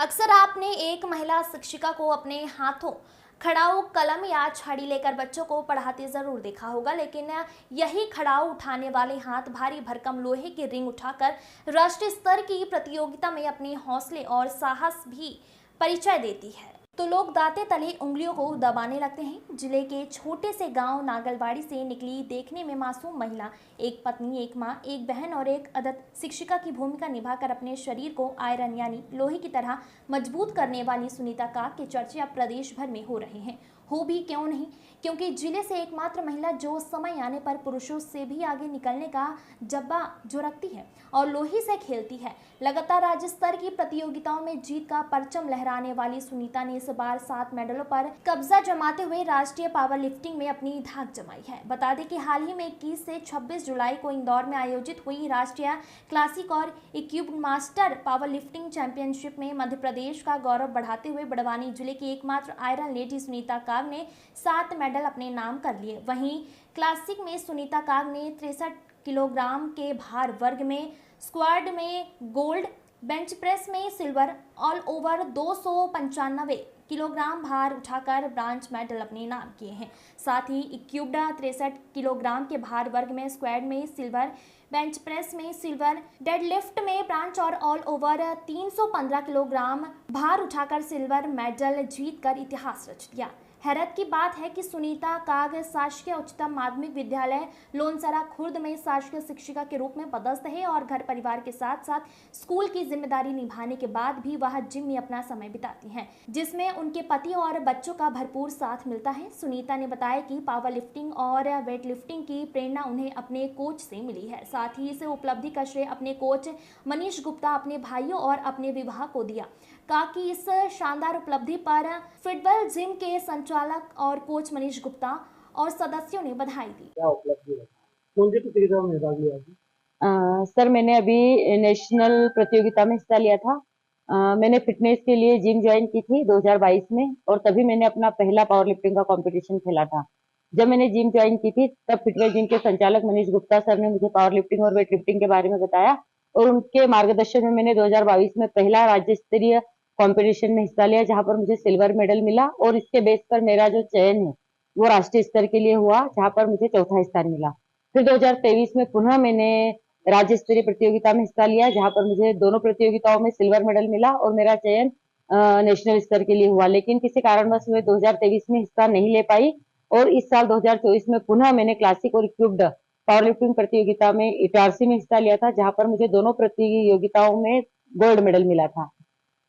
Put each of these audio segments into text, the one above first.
अक्सर आपने एक महिला शिक्षिका को अपने हाथों खड़ाऊ कलम या छड़ी लेकर बच्चों को पढ़ाते जरूर देखा होगा, लेकिन यही खड़ाऊ उठाने वाले हाथ भारी भरकम लोहे की रिंग उठाकर राष्ट्रीय स्तर की प्रतियोगिता में अपने हौसले और साहस भी परिचय देती है तो लोग दांते तले उंगलियों को दबाने लगते हैं। जिले के छोटे से गांव नागलवाड़ी से निकली देखने में मासूम महिला, एक पत्नी, एक मां, एक बहन और एक अदद शिक्षिका की भूमिका निभाकर अपने शरीर को आयरन यानी लोहे की तरह मजबूत करने वाली सुनीता काग के चर्चे अब प्रदेश भर में हो रहे हैं। हो भी क्यों नहीं, क्योंकि जिले से एकमात्र महिला जो समय आने पर पुरुषों से भी आगे निकलने का जज्बा जो रखती है और लोही से खेलती है। लगातार राज्य स्तर की प्रतियोगिताओं में जीत का परचम लहराने वाली सुनीता ने इस बार 7 मेडलों पर कब्जा जमाते हुए राष्ट्रीय पावर लिफ्टिंग में अपनी धाक जमाई है। बता दें कि हाल ही में 21 से 26 जुलाई को इंदौर में आयोजित हुई राष्ट्रीय क्लासिक और equipped master power lifting championship में मध्य प्रदेश का गौरव बढ़ाते हुए बड़वानी जिले की एकमात्र आयरन लेडी सुनीता काग ने 7 मेडल अपने नाम कर लिए। वहीं क्लासिक में सुनीता काग ने 63 किलोग्राम के भार वर्ग में स्क्वाड में गोल्ड, बेंच प्रेस में सिल्वर, ऑल ओवर 295 किलोग्राम भार उठाकर ब्रांच मेडल अपने नाम किए हैं। साथ ही इक्विप्ड 63 किलोग्राम के भार वर्ग में स्क्वाड में सिल्वर, बेंच प्रेस में सिल्वर, डेडलिफ्ट में ब्रांच और ऑल ओवर 315 किलोग्राम भार उठाकर सिल्वर मेडल जीतकर इतिहास रच दिया। हैरत की बात है कि सुनीता काग शासकीय उच्चतम माध्यमिक विद्यालय लोनसरा खुर्द में शासकीय शिक्षिका के रूप में पदस्थ है और घर परिवार के साथ साथ स्कूल की जिम्मेदारी निभाने के बाद भी वह जिम में अपना समय बिताती हैं, जिसमें उनके पति और बच्चों का भरपूर साथ मिलता है। सुनीता ने बताया कि पावर लिफ्टिंग और वेट लिफ्टिंग की प्रेरणा उन्हें अपने कोच से मिली है। साथ ही इस उपलब्धि का श्रेय अपने कोच मनीष गुप्ता, अपने भाइयों और अपने विवाह को दिया। कहा कि इस शानदार उपलब्धि पर फिटवेल जिम के संचालक और कोच मनीष गुप्ता और सदस्यों ने बधाई दी। क्या उपलब्धि है? कौन सी प्रतियोगिता में भाग लिया जी? सर, मैंने अभी नेशनल प्रतियोगिता में हिस्सा लिया था। मैंने फिटनेस के लिए जिम ज्वाइन की थी 2022 में और तभी मैंने अपना पहला पावर लिफ्टिंग का कंपटीशन खेला था। जब मैंने जिम ज्वाइन की थी तब फिटवेल जिम के संचालक मनीष गुप्ता सर ने मुझे पावर लिफ्टिंग और वेट लिफ्टिंग के बारे में बताया और उनके मार्गदर्शन में मैंने 2022 में पहला राज्य स्तरीय कंपटीशन में हिस्सा लिया, जहां पर मुझे सिल्वर मेडल मिला और इसके बेस पर मेरा जो चयन है वो राष्ट्रीय स्तर के लिए हुआ, जहां पर मुझे चौथा स्थान मिला। फिर 2023 में पुनः मैंने राज्य स्तरीय प्रतियोगिता में हिस्सा लिया, जहां पर मुझे दोनों प्रतियोगिताओं में सिल्वर मेडल मिला और मेरा चयन नेशनल स्तर के लिए हुआ। लेकिन किसी कारणवश मैं 2023 में हिस्सा नहीं ले पाई और इस साल 2024 में पुनः मैंने क्लासिक और इक्विप्ड पावर लिफ्टिंग प्रतियोगिता में इटारसी में हिस्सा लिया था, जहां पर मुझे दोनों प्रतियोगिताओं में गोल्ड मेडल मिला था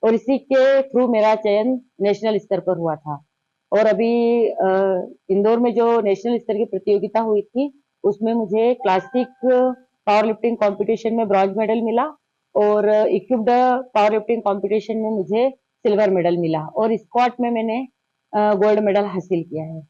और इसी के थ्रू मेरा चयन नेशनल स्तर पर हुआ था। और अभी इंदौर में जो नेशनल स्तर की प्रतियोगिता हुई थी उसमें मुझे क्लासिक पावर लिफ्टिंग कंपटीशन में ब्रॉन्ज मेडल मिला और इक्विप्ड पावर लिफ्टिंग कंपटीशन में मुझे सिल्वर मेडल मिला और स्क्वाट में मैंने गोल्ड मेडल हासिल किया है।